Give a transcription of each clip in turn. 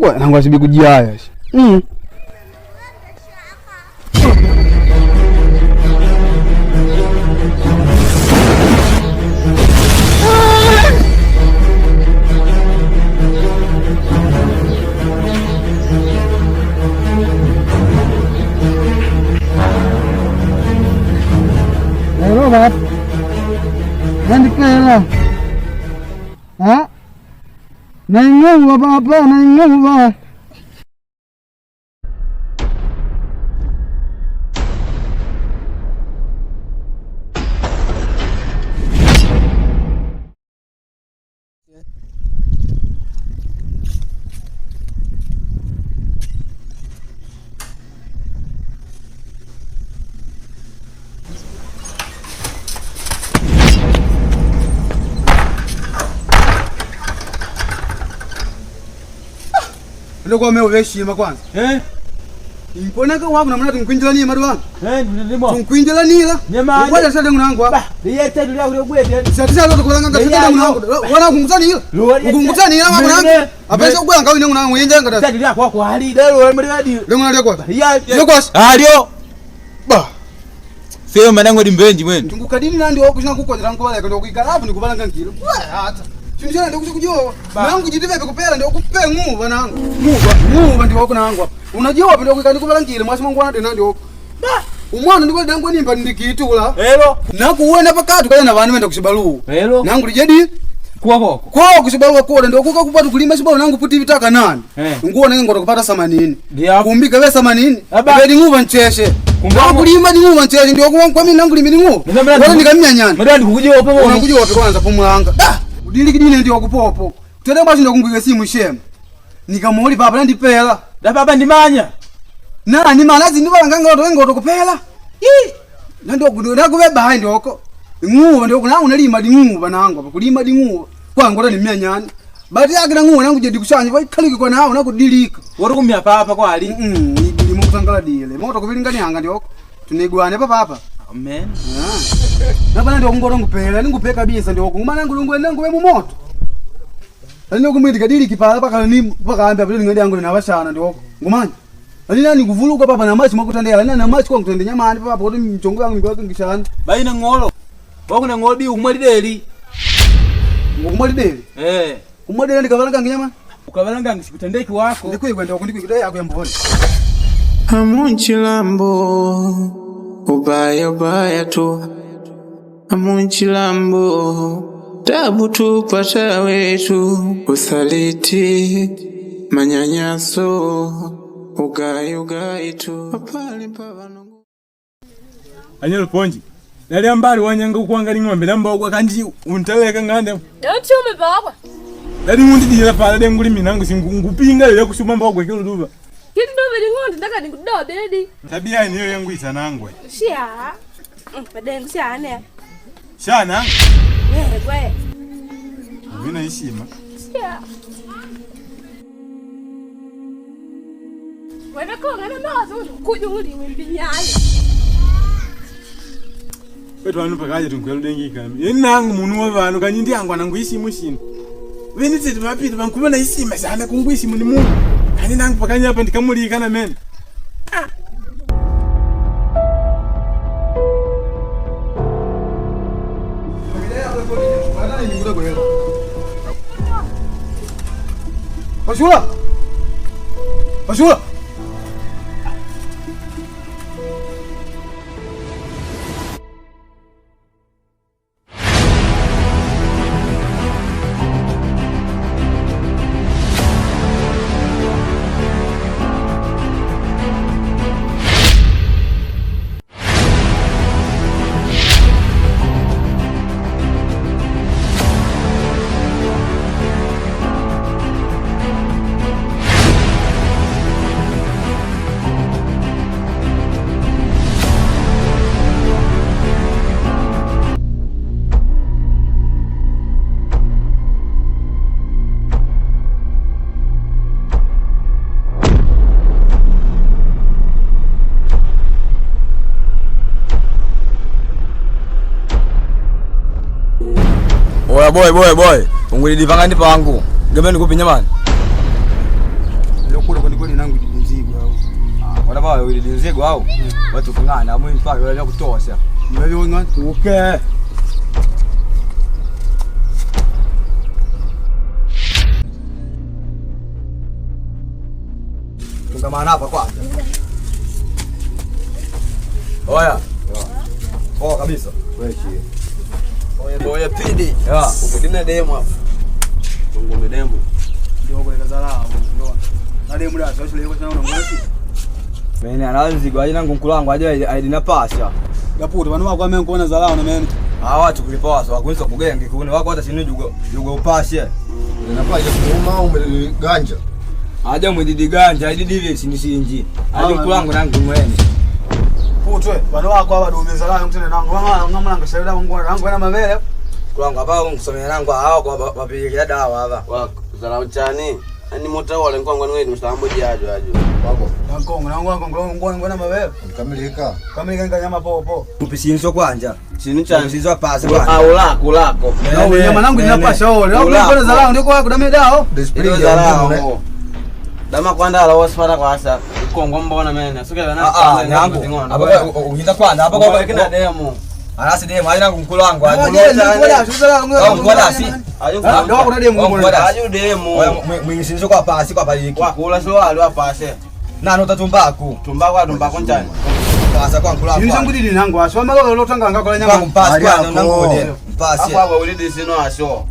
Wewe nangu asibi kujia. Robert, nanti kaya ha? Naingawa papa, naingawa. Ndio kwa mimi uveshima kwanza. Impona ka wangu namna tunkwinjila ni madu wangu. Ndimo. Tunkwinjila nila. Ngoja sasa ndangu nangu hapa. Ndiye tatu leo ule bwete. Sasa zote kulanga ngata ndangu nangu. Wana kungutani hila. Kungutani hila wangu nangu. Apesa kwa ngao ndangu nangu yenje ngata. Tatu leo kwa hali leo mali hadi. Ndangu nangu kwa. Yo kwa. Alio. Ba. Sio manango dimbenji mwene. Tungukadini nandi okushina kukozera nkobaleka ndio kuikalabu ndikubalanga nkilo. Hata. Chimjana ndio kujua. Nangu jitive kupela ndio kupe nguva nangu. Nguva ndio wako nangu. Unajua ndio kuikandikubala nkilo mwasi mwangu wana ndio huko. Umwana ndiko dangu nimba ndikitula. Hello. Nakuwena pakati kale na vanhu venda kusibalu. Hello. Nangu lijedi kwako. Kwako kusibalu kwa ndio kuka kupata kulima sibalu nangu puti vitaka nani. Nguona ngoro kupata 80. Kumbika we 80. Bedi nguva ncheshe. Kulima nguva ncheshe ndio kwa mimi nangu limini nguva. Wala nikamnyanyana. Madandi kukujua hapo wewe. Unakujua hapo kwanza pomulanga. Udili kidine ndio kupopo. Tende basi ndio kungiga simu shema. Nikamoli papa ndipela. Da baba ndimanya. Nani malazi ndibalanga ngoto kupela. Ndio kudoda kubeba ndio huko. Nguva ndio kuna unalima dinguva nangu hapa kulima dinguva. Kwa ngora ni myanyani. Bati yake na nguva nangu je dikushanye vai kaliki kwa nao nakudilika. Wari kumya papa kwa ali. Ni mukutangala dile. Moto kubilingani hanga ndio huko. Tunigwane papa. Amen. Na bana ndio ngoro ngupela ningupe kabisa ndio huko. Ngumana ngulungwe nangu we mu moto. Ndio kumwidika dili kipala paka ni paka amba bili ngende yangu na bashana ndio huko. Ngumanya. Nani kuvuluka papa na machi makutandela nani na machi kwa kutende nyamani papa kuti mchongo yangu ngwa ngishana. Baina ngolo. Wako na ngodi umwalideli. Ngumwalideli? Umwalideli ndikavalanga ngiyama? Ukavalanga ngisikutendeki wako. Ndikwenda ndikuyidai yako yambone. Amunchilambo ubaya tu. Amunchilambo tabu tupata wetu. Usaliti manyanyaso ugai tu apali mpavano. Anyelo ponji nali ambali wanyanga kuangalia ng'ombe namba ogwa kanji untaleka ngande Yachume baba nali ngundi dira pala de nguli minangu singupinga ile kusuma mbogwe kilo duba kindo beli ngondi ndaka nikudobe dedi tabia niyo yangu isanangwe shia badengu shane shana gwe vina ishima shia wena ko ngana nazo kujunguli mbinyali wetu anu pakaje tunkwelo dengika yenangu munu wavanu kanyindi yangu ananguishi mushini venite tibapita bankubona isima sana kungwishi muni mu kani nangu pakanya hapa ndikamulika na men Pashula! Pashula! Boy. Unguli divanga ndi pangu. Ngebe ndikupinya mani. Bwana bwana ile mzigo au. Watu kungana mimi mpaka wale kutosha. Wewe ngani? Okay. Tungamana hapa kwanza. Oya. Poa kabisa. Wewe chie. Oya pidi. Ya, ukidina demo hapo. Ngome demo. Ndio kwa kazala ndio. Na demo la sasa leo sana unangoti. Mimi anaanza kwa jina ngunkulangu aje aidina pasha. Gaputo bana wako amengo kuona zalao na mimi. Watu kulipasa wakunza kugenge kuone wako hata sini jugo upashe. Inapaje kuuma umeganja. Aje mwididi ganja aididi vile sinishinji. Aje nkulangu nangu mwene. Putwe bana wako aba dume zalao mtene nangu ngama nanga shaida wangu nangu na mavele. Kulangu hapa ngusomea nangu hao kwa bapigia dawa hapa. Wako zalao chani. Ani mota wale ngwangu ngweni mstambo jajo ajo. Wako. Nangu na mavele. Kamilika. Kamilika nganyama popo. Upisinzo kwanja. Sini chani. Upisinzo pasi kwanja. Au lako. Na wewe nyama nangu ninapasha ole. Au ngona zalao ndio kwa kudame dao. Ndio zalao. Dama kwanda ala wasipata kwa asa. Kongo mbona mena. Sokela na nangu. Hapa uhinda kwanza hapa kwa kina demo. Arasi demo aina kunkulu wangu. Ndio kuna demo mbona. Aju demo. Mwingisinzo kwa pasi kwa paliki. Wakula so wali wapase. Nano tatumbaku. Tumbako nchani. Pasa kwa nkulu wangu. Yini zangu dili nangu aswa malo lotanga ngako la nyama. Kwa mpasi kwa nangu. Mpasi. Hapa ulidi sino asho.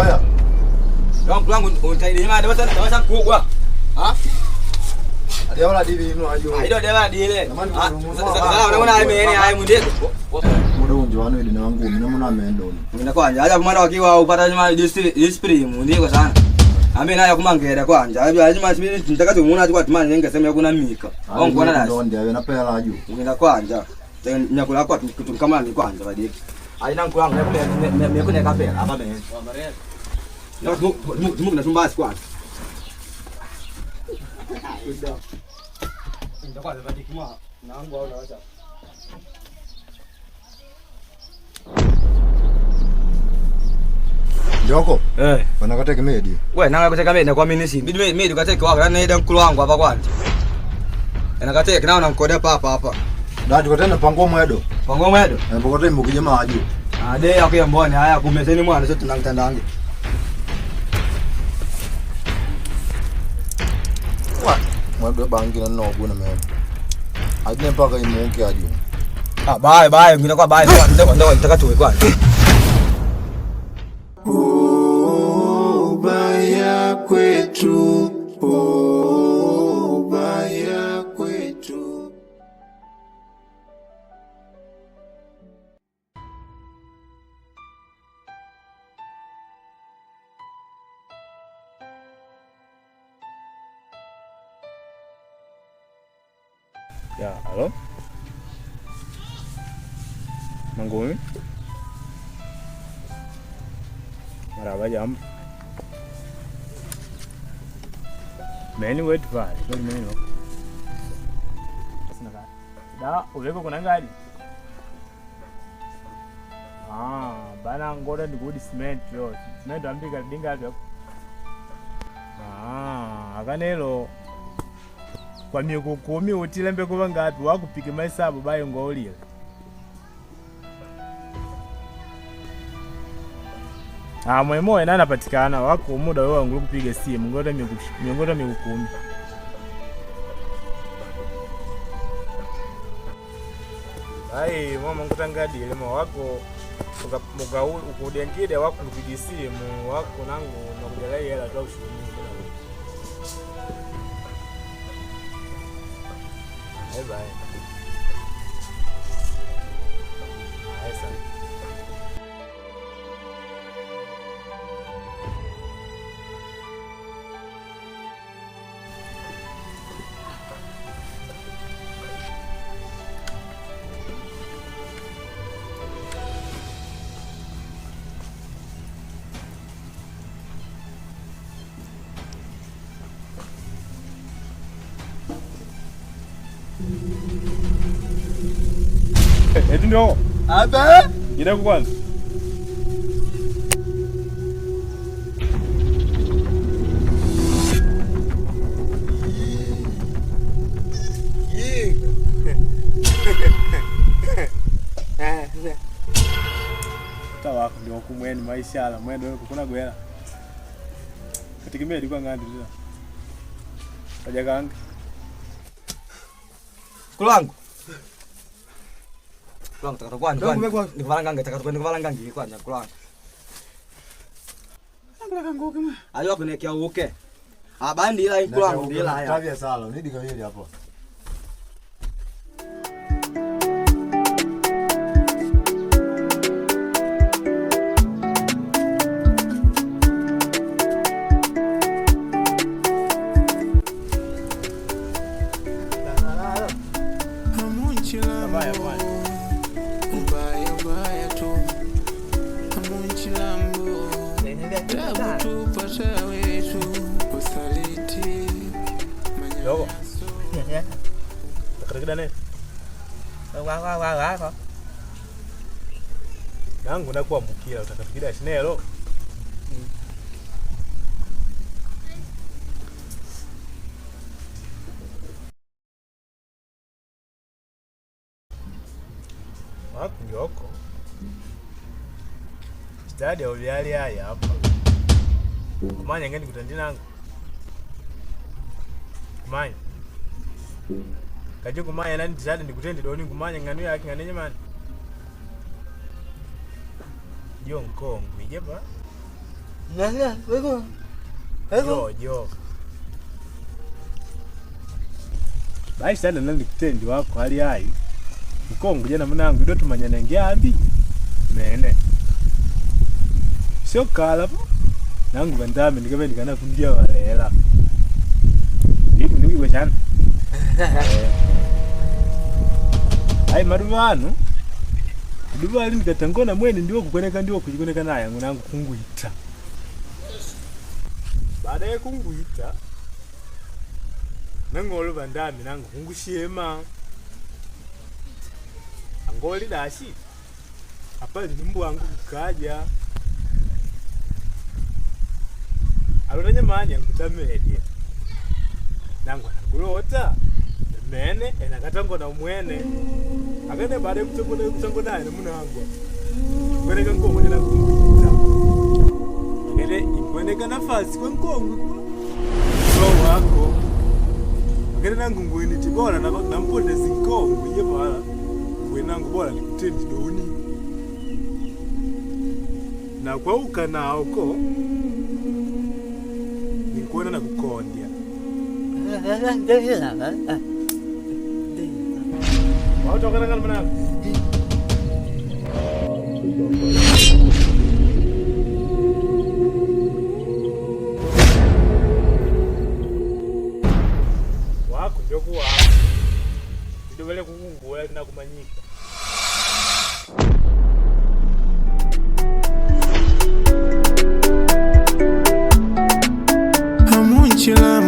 Oya. Nkulu wangu utaidi hima dawasa kugwa. Ha? Adia wala divi ino ajo. Aido dewa dile. Sasa unaona aimene ai mundeko. Muda unje wanu ile na wangu mina muna amendo. Ngina kwanja aja kumana wakiwa upata jama disprim ndiko sana. Ambe nayo kumangera kwanja. Aja jama sibiri nitaka tumuna ati kwatimani nenga sema kuna mika. Au ngona nasi. Ndio ndio na pela ajo. Ngina kwanja. Nyakula kwa tukamani kwanja badiki. Aina nkulangu mekune kapela hapa bene. Ndio tumu na sumbasi kwanja. Ndio kwa badiki mwa nangu au nawacha. Joko. Eh. Wanakateka medi. Wewe nanga kuteka medi kwa mimi si. Medi ukateka wako na nenda mkulu wangu hapa kwanja. Anakateka nao namkodia hapa. Daji kwa tena pango mwedo. Pango mwedo. Pango tena mbukije maji. Ade yako ya mbone haya kumezeni mwana sote tunamtandange. Wa. Mwedo bangi na no guna mimi. Aje mpaka imuke ajo. Ah bye ngina kwa bye ndio nitaka tuwe kwanza. Ubaya kwetu, ubaya kwetu. Ya, halo? Mangumi? Maraba jambo. Meni wetu pale, kwa meni wako. Sina gari. Da, uleko kuna gari? Bana ngoda ni good cement yo. Cement ambika dinga hapo. Akanelo. Kwa mioko 10 utilembe kuba ngapi wakupika mahesabu bayo ngolile. Mwemo ena anapatikana wako muda wewe ngulu kupiga simu ngota mioko 10. Ai mama ngutangadi ile wako muka ukudengide wako kupiga simu wako nangu nakujalai hela tu ushiriki. Bye bye. Bye sana. Eti ndio. Aba. Ina kwanza. ishala mwendo kuna gwera. Katikimia ilikuwa ngandi ndio. Kaja kanga. Kulangu. Kulangu takatokuwa nikuvalanga ngi kwanja kulangu. Kangu kama. Ayo kunekia uke. Abandi ila kulangu ndila haya. Tabia sala, nidi kawili hapo. Dogo. Takada nene. Wa. Nangu nakuambukira utakafikira shinelo. Wapi yoko? Stadi au yali haya hapa. Kumanya ngani kutandina nangu. Kumanya. Kaje kumanya nani tizadi ndikutende doni kumanya nganu yake nganenye mani. Yo nkongo ijepa. Nanga, wego. Yo. Bai sana nani kutendi wako hali hai. Nkongo jana mwanangu ndo tumanyana ngiambi. Mene. Sio kala po. Nangu bandame ndikabe ndikana kundia walela. Ndiki kwachana. Ai maruvano. Ndubali ndikatangona mwene ndiwo kukoneka ndiwo kujikoneka naye mwanangu kunguita. Baada ya kunguita nangolo bandame nangu kungushema. Angoli dashi. Apa ndimbu wangu kukaja. Alotanya mani yankutamedi. Nangu anakulota. Mene enakatango na mwene. Akane baada kutango naye munangu. Kweneka nkongo njana kunguita. Ele ikweneka nafasi kwa nkongo. So wako. Akane nangu ngwini tibora na mponde zinkongo yebala. Wenangu bora nikutendi doni. Na kwa ukana uko nikuona na kukondia. Watu wakana mwanangu. Wako ndio kwa. Ndio wale kungungula na kumanyika. Chila